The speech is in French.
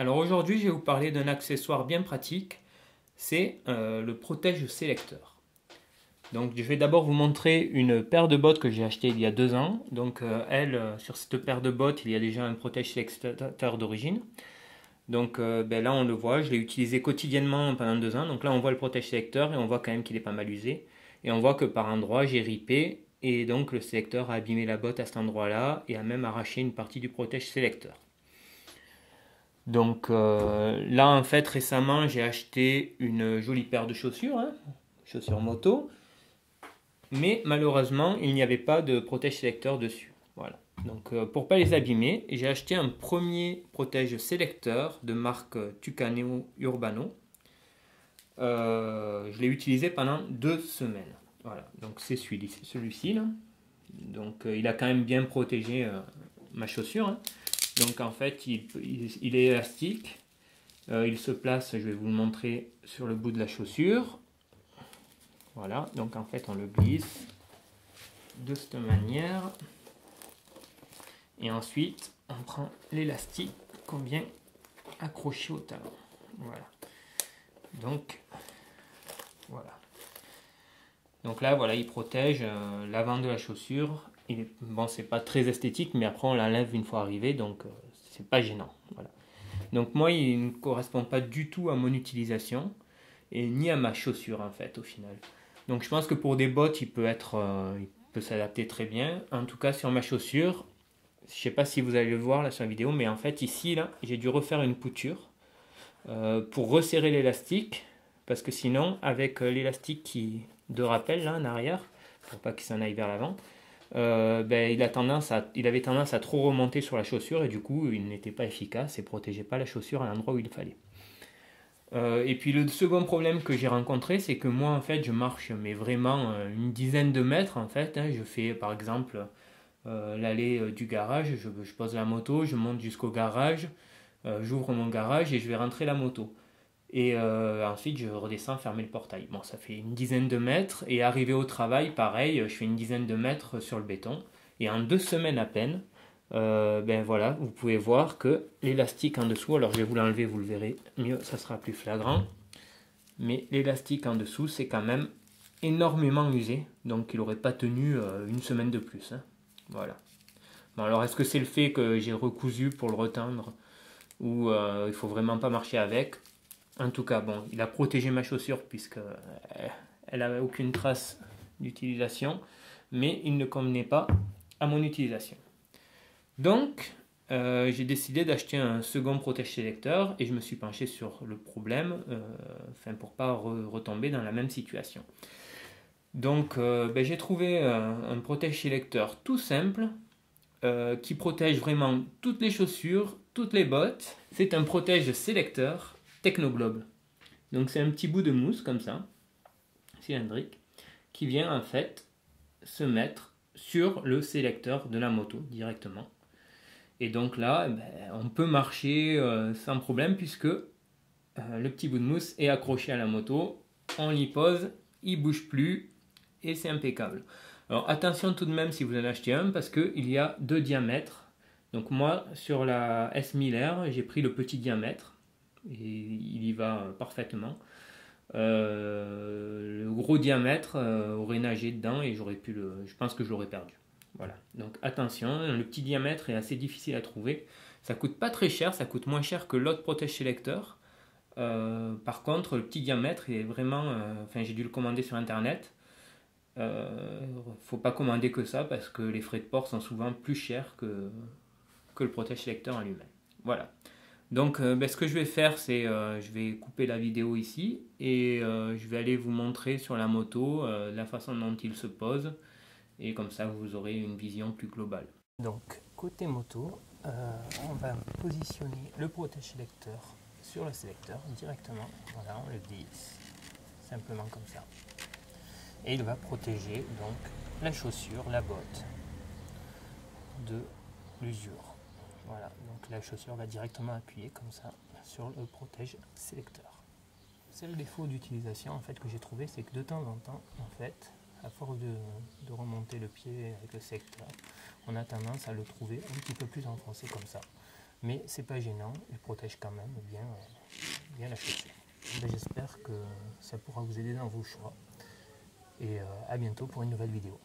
Alors aujourd'hui, je vais vous parler d'un accessoire bien pratique, c'est le protège sélecteur. Donc je vais d'abord vous montrer une paire de bottes que j'ai achetée il y a 2 ans. Donc sur cette paire de bottes, il y a déjà un protège sélecteur d'origine. Donc là on le voit, je l'ai utilisé quotidiennement pendant 2 ans. Donc là on voit le protège sélecteur et on voit quand même qu'il est pas mal usé. Et on voit que par endroit j'ai ripé et donc le sélecteur a abîmé la botte à cet endroit-là et a même arraché une partie du protège sélecteur. Donc là en fait récemment j'ai acheté une jolie paire de chaussures, chaussures moto, mais malheureusement il n'y avait pas de protège sélecteur dessus. Voilà. Donc pour pas les abîmer, j'ai acheté un premier protège sélecteur de marque Tucaneo Urbano. Je l'ai utilisé pendant 2 semaines. Voilà. Donc c'est celui-ci là. Donc il a quand même bien protégé ma chaussure. Donc en fait il est élastique. Il se place, je vais vous le montrer, sur le bout de la chaussure. Voilà, donc en fait on le glisse de cette manière. Et ensuite on prend l'élastique qu'on vient accrocher au talon. Voilà. Donc voilà. Donc là voilà, il protège l'avant de la chaussure. Bon, c'est pas très esthétique, mais après on l'enlève une fois arrivé, donc c'est pas gênant. Voilà. Donc moi il ne correspond pas du tout à mon utilisation et ni à ma chaussure en fait au final. Donc je pense que pour des bottes il peut s'adapter très bien. En tout cas sur ma chaussure, je sais pas si vous allez le voir là sur la vidéo, mais en fait ici là j'ai dû refaire une couture pour resserrer l'élastique, parce que sinon avec l'élastique de rappel là en arrière, pour pas qu'il s'en aille vers l'avant, il avait tendance à trop remonter sur la chaussure et du coup il n'était pas efficace et protégeait pas la chaussure à l'endroit où il fallait. Et puis le second problème que j'ai rencontré, c'est que moi en fait je marche mais vraiment une dizaine de mètres en fait. Je fais par exemple l'allée du garage, je pose la moto, je monte jusqu'au garage, j'ouvre mon garage et je vais rentrer la moto. Et ensuite je redescends fermer le portail. Bon, ça fait une dizaine de mètres et arrivé au travail, pareil, je fais une dizaine de mètres sur le béton. Et en 2 semaines à peine, voilà, vous pouvez voir que l'élastique en dessous, alors je vais vous l'enlever, vous le verrez mieux, ça sera plus flagrant. Mais l'élastique en dessous, c'est quand même énormément usé, donc il n'aurait pas tenu une semaine de plus. Voilà. Bon, alors est-ce que c'est le fait que j'ai recousu pour le retendre ou il faut vraiment pas marcher avec? En tout cas, bon, il a protégé ma chaussure puisque elle n'avait aucune trace d'utilisation, mais il ne convenait pas à mon utilisation. Donc, j'ai décidé d'acheter un second protège sélecteur et je me suis penché sur le problème, pour pas retomber dans la même situation. Donc, j'ai trouvé un protège sélecteur tout simple qui protège vraiment toutes les chaussures, toutes les bottes. C'est un protège sélecteur Technoglobe. Donc c'est un petit bout de mousse comme ça, cylindrique, qui vient en fait se mettre sur le sélecteur de la moto directement. Et donc là, on peut marcher sans problème puisque le petit bout de mousse est accroché à la moto, on l'y pose, il ne bouge plus et c'est impeccable. Alors attention tout de même si vous en achetez un parce qu'il y a 2 diamètres. Donc moi sur la S1000R j'ai pris le petit diamètre et il y va parfaitement. Le gros diamètre aurait nagé dedans et je pense que je l'aurais perdu. Voilà, donc attention, le petit diamètre est assez difficile à trouver. Ça coûte pas très cher, ça coûte moins cher que l'autre protège sélecteur. Par contre, le petit diamètre est vraiment. J'ai dû le commander sur internet. Faut pas commander que ça parce que les frais de port sont souvent plus chers que le protège sélecteur en lui-même. Voilà. Donc ce que je vais faire, c'est je vais couper la vidéo ici et je vais aller vous montrer sur la moto la façon dont il se pose et comme ça vous aurez une vision plus globale. Donc côté moto, on va positionner le protège sélecteur sur le sélecteur directement. Voilà, on le glisse simplement comme ça. Et il va protéger donc la chaussure, la botte de l'usure. Voilà, donc la chaussure va directement appuyer comme ça sur le protège sélecteur. C'est le défaut d'utilisation en fait que j'ai trouvé, c'est que de temps en temps, en fait, à force de remonter le pied avec le sélecteur, on a tendance à le trouver un petit peu plus enfoncé comme ça. mais c'est pas gênant, il protège quand même bien la chaussure. J'espère que ça pourra vous aider dans vos choix, et à bientôt pour une nouvelle vidéo.